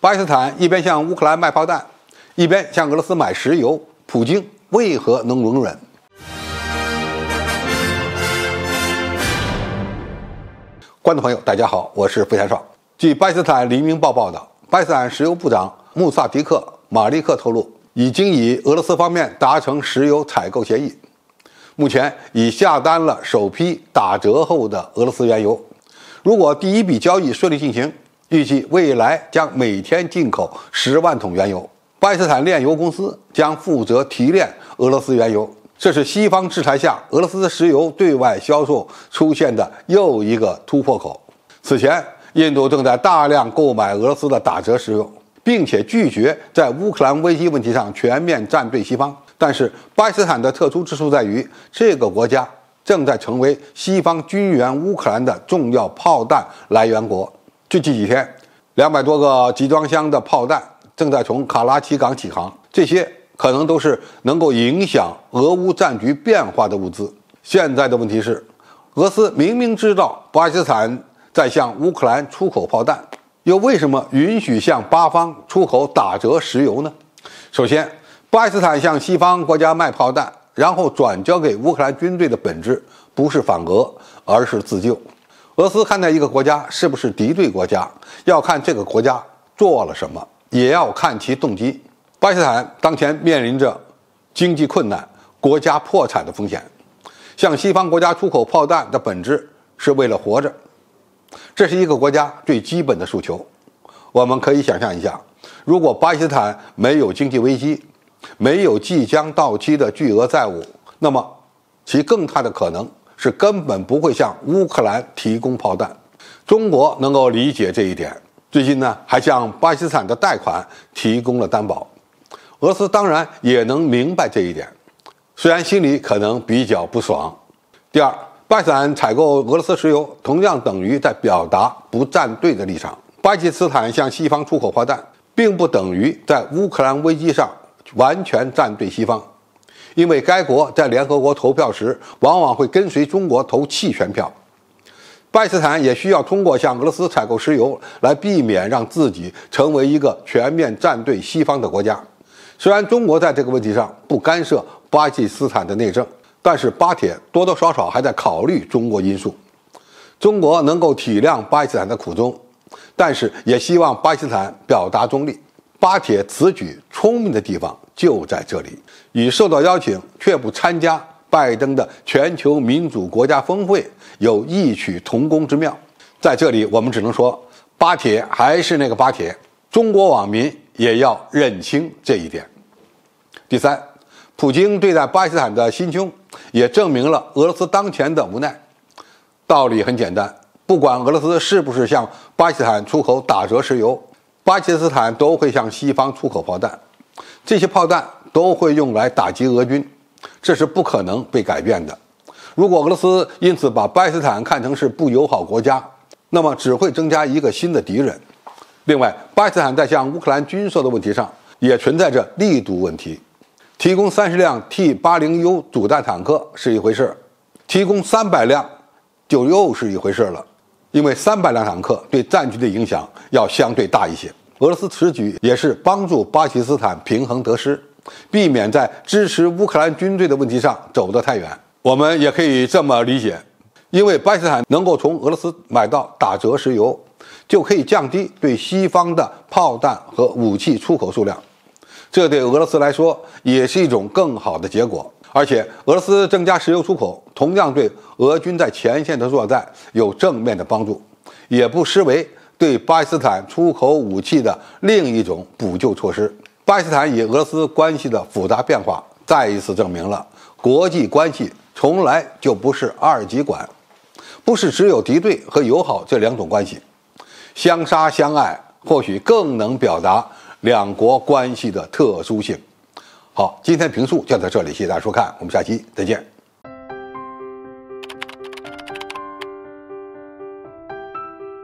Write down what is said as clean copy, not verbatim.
巴基斯坦一边向乌克兰卖炮弹，一边向俄罗斯买石油，普京为何能容忍？观众朋友，大家好，我是费天少。据巴基斯坦《黎明报》报道，巴基斯坦石油部长穆萨迪克·马利克透露，已经与俄罗斯方面达成石油采购协议，目前已下单了首批打折后的俄罗斯原油。如果第一笔交易顺利进行，预计未来将每天进口10万桶原油。巴基斯坦炼油公司将负责提炼俄罗斯原油。这是西方制裁下俄罗斯的石油对外销售出现的又一个突破口。此前，印度正在大量购买俄罗斯的打折石油，并且拒绝在乌克兰危机问题上全面站队西方。但是，巴基斯坦的特殊之处在于，这个国家正在成为西方军援乌克兰的重要炮弹来源国。最近几天，200多个集装箱的炮弹正在从卡拉奇港起航，这些可能都是能够影响俄乌战局变化的物资。现在的问题是，俄罗斯明明知道巴基斯坦在向乌克兰出口炮弹，又为什么允许向巴方出口打折石油呢？首先，巴基斯坦向西方国家卖炮弹，然后转交给乌克兰军队的本质不是反俄，而是自救。俄罗斯看待一个国家是不是敌对国家，要看这个国家做了什么，也要看其动机。巴基斯坦当前面临着经济困难、国家破产的风险，向西方国家出口炮弹的本质是为了活着，这是一个国家最基本的诉求。我们可以想象一下，如果巴基斯坦没有经济危机，没有即将到期的巨额债务，那么其更大的可能是根本不会向乌克兰提供炮弹。中国能够理解这一点，最近呢还向巴基斯坦的贷款提供了担保。俄罗斯当然也能明白这一点，虽然心里可能比较不爽。第二，巴基斯坦采购俄罗斯石油同样等于在表达不站队的立场。巴基斯坦向西方出口炮弹，并不等于在乌克兰危机上完全站队西方，因为该国在联合国投票时往往会跟随中国投弃权票。巴基斯坦也需要通过向俄罗斯采购石油来避免让自己成为一个全面站队西方的国家。虽然中国在这个问题上不干涉巴基斯坦的内政，但是巴铁多多少少还在考虑中国因素。中国能够体谅巴基斯坦的苦衷，但是也希望巴基斯坦表达中立。巴铁此举聪明的地方就在这里，与受到邀请却不参加拜登的全球民主国家峰会有异曲同工之妙。在这里我们只能说，巴铁还是那个巴铁，中国网民也要认清这一点。第三，普京对待巴基斯坦的心胸也证明了俄罗斯当前的无奈。道理很简单，不管俄罗斯是不是向巴基斯坦出口打折石油，巴基斯坦都会向西方出口炮弹，这些炮弹都会用来打击俄军，这是不可能被改变的。如果俄罗斯因此把巴基斯坦看成是不友好国家，那么只会增加一个新的敌人。另外，巴基斯坦在向乌克兰军售的问题上也存在着力度问题。提供30辆 T-80U 主战坦克是一回事，提供300辆就又是一回事了，因为300辆坦克对战局的影响要相对大一些。俄罗斯此举也是帮助巴基斯坦平衡得失，避免在支持乌克兰军队的问题上走得太远。我们也可以这么理解，因为巴基斯坦能够从俄罗斯买到打折石油，就可以降低对西方的炮弹和武器出口数量，这对俄罗斯来说也是一种更好的结果。而且俄罗斯增加石油出口，同样对俄军在前线的作战有正面的帮助，也不失为对巴基斯坦出口武器的另一种补救措施。巴基斯坦与俄罗斯关系的复杂变化，再一次证明了国际关系从来就不是二极管，不是只有敌对和友好这两种关系，相杀相爱或许更能表达两国关系的特殊性。好，今天的评述就到这里，谢谢大家收看，我们下期再见。